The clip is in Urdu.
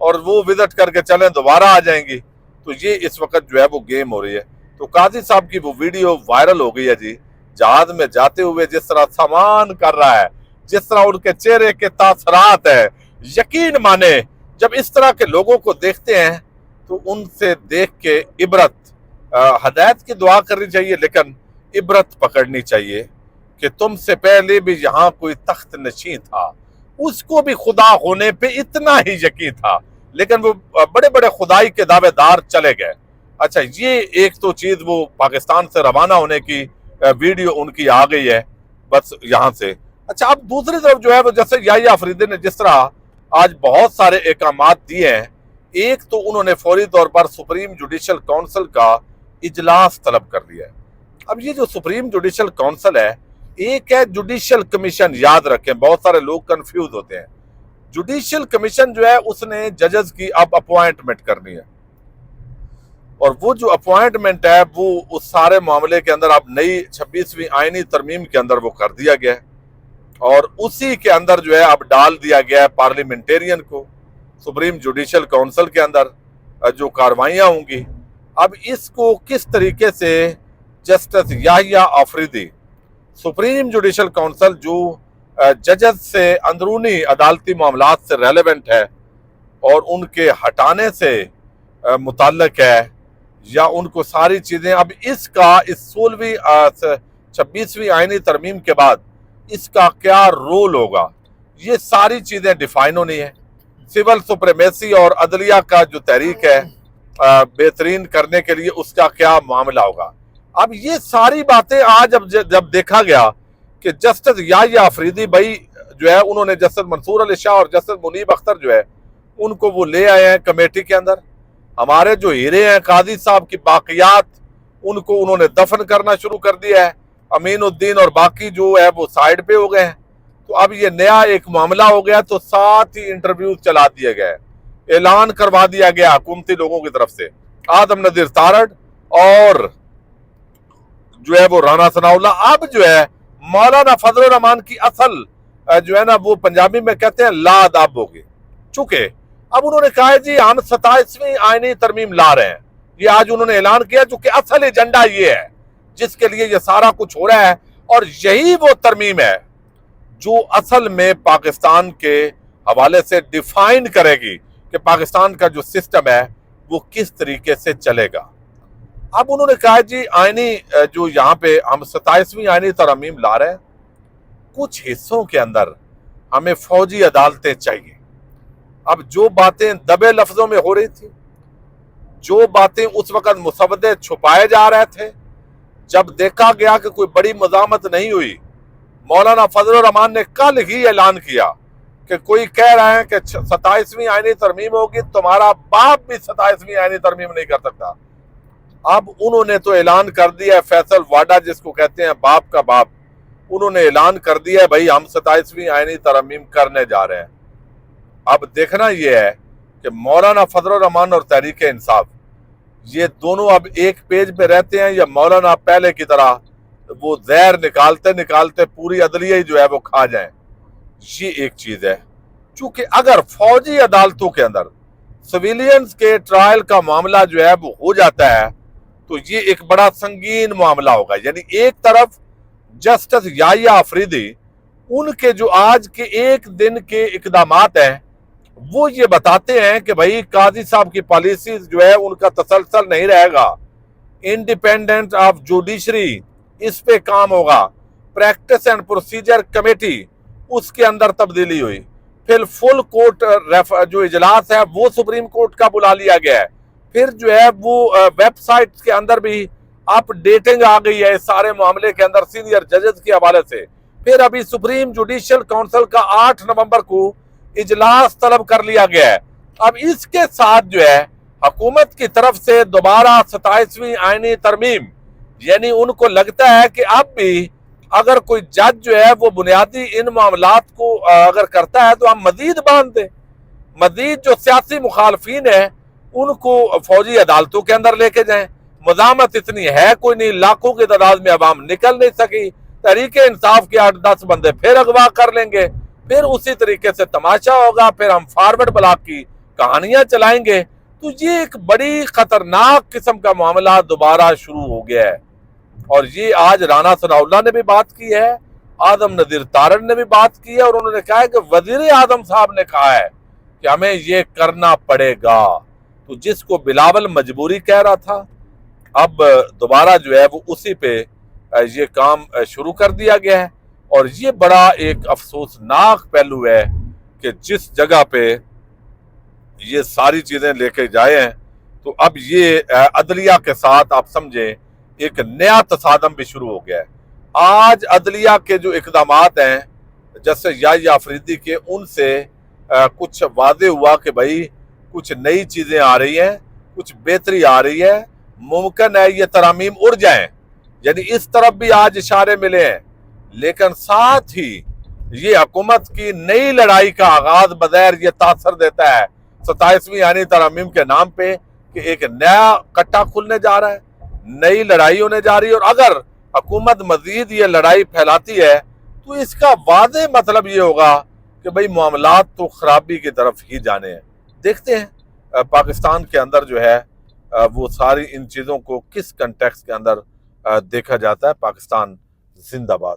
اور وہ وزٹ کر کے چلیں دوبارہ آ جائیں گی. تو یہ اس وقت جو ہے وہ گیم ہو رہی ہے. تو قاضی صاحب کی وہ ویڈیو وائرل ہو گئی ہے جی, جہاز میں جاتے ہوئے جس طرح سامان کر رہا ہے, جس طرح ان کے چہرے کے تاثرات ہیں. یقین مانے جب اس طرح کے لوگوں کو دیکھتے ہیں تو ان سے دیکھ کے عبرت, ہدایت کی دعا کرنی چاہیے لیکن عبرت پکڑنی چاہیے کہ تم سے پہلے بھی یہاں کوئی تخت نشین تھا, اس کو بھی خدا ہونے پہ اتنا ہی یقین تھا, لیکن وہ بڑے بڑے خدائی کے دعوے دار چلے گئے. اچھا, یہ ایک تو چیز وہ پاکستان سے روانہ ہونے کی ویڈیو ان کی آ گئی ہے بس یہاں سے. اچھا, اب دوسری طرف جو ہے وہ جیسے یحییٰ آفریدی نے جس طرح آج بہت سارے احکامات دیے ہیں, ایک تو انہوں نے فوری طور پر سپریم جوڈیشل کونسل کا اجلاس طلب کر لیا ہے. اب یہ جو سپریم جوڈیشل کونسل ہے, ایک ہے جوڈیشل کمیشن, یاد رکھیں بہت سارے لوگ کنفیوز ہوتے ہیں. جوڈیشل کمیشن جو ہے اس نے ججز کی اب اپوائنٹمنٹ کرنی ہے, اور وہ جو اپوائنٹمنٹ ہے وہ اس سارے معاملے کے اندر اب نئی 26ویں آئینی ترمیم کے اندر وہ کر دیا گیا ہے, اور اسی کے اندر جو ہے اب ڈال دیا گیا ہے پارلیمنٹیرین کو سپریم جوڈیشل کونسل کے اندر جو کاروائیاں ہوں گی. اب اس کو کس طریقے سے جسٹس یحییٰ آفریدی, سپریم جوڈیشل کونسل جو ججز سے اندرونی عدالتی معاملات سے ریلیونٹ ہے اور ان کے ہٹانے سے متعلق ہے, یا ان کو ساری چیزیں اب اس کا اس 26ویں آئینی ترمیم کے بعد اس کا کیا رول ہوگا, یہ ساری چیزیں ڈیفائن ہونی ہے. سول سپریمیسی اور عدلیہ کا جو تحریک ہے بہترین کرنے کے لیے اس کا کیا معاملہ ہوگا. اب یہ ساری باتیں آج جب دیکھا گیا کہ جسٹس یحییٰ آفریدی بھائی جو ہے انہوں نے جسٹس منصور علی شاہ اور جسٹس منیب اختر جو ہے ان کو وہ لے آئے ہیں کمیٹی کے اندر. ہمارے جو ہیرے ہیں قاضی صاحب کی باقیات ان کو انہوں نے دفن کرنا شروع کر دیا ہے, امین الدین اور باقی جو ہے وہ سائیڈ پہ ہو گئے ہیں. تو اب یہ نیا ایک معاملہ ہو گیا, تو ساتھ ہی انٹرویوز چلا دیے گئے, اعلان کروا دیا گیا حکومتی لوگوں کی طرف سے, آدم نذیر تارڑ اور جو ہے وہ رانا ثناء اللہ. اب جو ہے مولانا فضل الرحمان کی اصل جو ہے نا وہ پنجابی میں کہتے ہیں لاد اب ہوگی, چونکہ اب انہوں نے کہا ہے جی ہم 27ویں آئینی ترمیم لا رہے ہیں. یہ آج انہوں نے اعلان کیا چونکہ اصل ایجنڈا یہ ہے جس کے لیے یہ سارا کچھ ہو رہا ہے, اور یہی وہ ترمیم ہے جو اصل میں پاکستان کے حوالے سے ڈیفائن کرے گی کہ پاکستان کا جو سسٹم ہے وہ کس طریقے سے چلے گا. اب انہوں نے کہا جی آئینی جو یہاں پہ ہم 27ویں آئینی ترمیم لا رہے ہیں, کچھ حصوں کے اندر ہمیں فوجی عدالتیں چاہیے. اب جو باتیں دبے لفظوں میں ہو رہی تھی, جو باتیں اس وقت مسودے چھپائے جا رہے تھے, جب دیکھا گیا کہ کوئی بڑی مزاحمت نہیں ہوئی, مولانا فضل الرحمان نے کل ہی اعلان کیا کہ کوئی کہہ رہا ہے کہ 27ویں آئینی ترمیم ہوگی, تمہارا باپ بھی 27ویں آئینی ترمیم نہیں کر سکتا. اب انہوں نے تو اعلان کر دیا ہے, فیصل واڈا جس کو کہتے ہیں باپ کا باپ, انہوں نے اعلان کر دیا ہے بھائی ہم 27ویں آئینی ترمیم کرنے جا رہے ہیں. اب دیکھنا یہ ہے کہ مولانا فضل الرحمان اور تحریک انصاف یہ دونوں اب ایک پیج پہ رہتے ہیں, یا مولانا پہلے کی طرح وہ زہر نکالتے نکالتے پوری عدلیہ ہی جو ہے وہ کھا جائیں. یہ ایک چیز ہے, چونکہ اگر فوجی عدالتوں کے اندر سویلینز کے ٹرائل کا معاملہ جو ہے وہ ہو جاتا ہے تو یہ ایک بڑا سنگین معاملہ ہوگا. یعنی ایک طرف جسٹس یحییٰ آفریدی ان کے جو آج کے ایک دن کے اقدامات ہیں وہ یہ بتاتے ہیں کہ بھائی قاضی صاحب کی پالیسیز جو ہے ان کا تسلسل نہیں رہے گا, انڈیپینڈنٹ آف جوڈیشری اس پہ کام ہوگا, پریکٹس اینڈ پروسیجر کمیٹی اس کے اندر تبدیلی ہوئی, پھر فل کورٹ جو اجلاس ہے وہ سپریم کورٹ کا بلا لیا گیا ہے, پھر جو ہے وہ ویب سائٹ کے اندر بھی اپ ڈیٹنگ آ گئی ہے اس سارے معاملے کے اندر سینئر ججز کے حوالے سے, پھر ابھی سپریم جوڈیشل کونسل کا 8 نومبر کو اجلاس طلب کر لیا گیا ہے. اب اس کے ساتھ جو ہے حکومت کی طرف سے دوبارہ 27ویں آئینی ترمیم, یعنی ان کو لگتا ہے کہ اب بھی اگر کوئی جج جو ہے وہ بنیادی ان معاملات کو اگر کرتا ہے تو ہم مزید باندھ دیں, مزید جو سیاسی مخالفین ہیں ان کو فوجی عدالتوں کے اندر لے کے جائیں. مزاحمت اتنی ہے کوئی نہیں, لاکھوں کی تعداد میں عوام نکل نہیں سکی, تحریک انصاف کے 8-10 بندے پھر اغوا کر لیں گے, پھر اسی طریقے سے تماشا ہوگا, پھر ہم فارورڈ بلاک کی کہانیاں چلائیں گے تو یہ ایک بڑی خطرناک قسم کا معاملہ دوبارہ شروع ہو گیا ہے۔ اور یہ آج رانا ثناء اللہ نے بھی بات کی ہے، آدم نذیر تارڑ نے بھی بات کی ہے، اور انہوں نے کہا ہے کہ وزیر اعظم صاحب نے کہا ہے کہ ہمیں یہ کرنا پڑے گا۔ تو جس کو بلاول مجبوری کہہ رہا تھا، اب دوبارہ جو ہے وہ اسی پہ یہ کام شروع کر دیا گیا ہے۔ اور یہ بڑا ایک افسوسناک پہلو ہے کہ جس جگہ پہ یہ ساری چیزیں لے کے جائے ہیں تو اب یہ عدلیہ کے ساتھ آپ سمجھیں ایک نیا تصادم بھی شروع ہو گیا ہے۔ آج عدلیہ کے جو اقدامات ہیں جیسے یحییٰ آفریدی کے، ان سے کچھ واضح ہوا کہ بھائی کچھ نئی چیزیں آ رہی ہیں، کچھ بہتری آ رہی ہے، ممکن ہے یہ ترامیم اڑ جائیں، یعنی اس طرف بھی آج اشارے ملے ہیں۔ لیکن ساتھ ہی یہ حکومت کی نئی لڑائی کا آغاز بظاہر یہ تاثر دیتا ہے 27ویں آئینی ترامیم کے نام پہ کہ ایک نیا کٹا کھلنے جا رہا ہے، نئی لڑائی ہونے جا رہی ہے، اور اگر حکومت مزید یہ لڑائی پھیلاتی ہے تو اس کا واضح مطلب یہ ہوگا کہ بھئی معاملات تو خرابی کی طرف ہی جانے ہیں۔ دیکھتے ہیں پاکستان کے اندر جو ہے وہ ساری ان چیزوں کو کس کنٹیکس کے اندر دیکھا جاتا ہے۔ پاکستان زندہ باد۔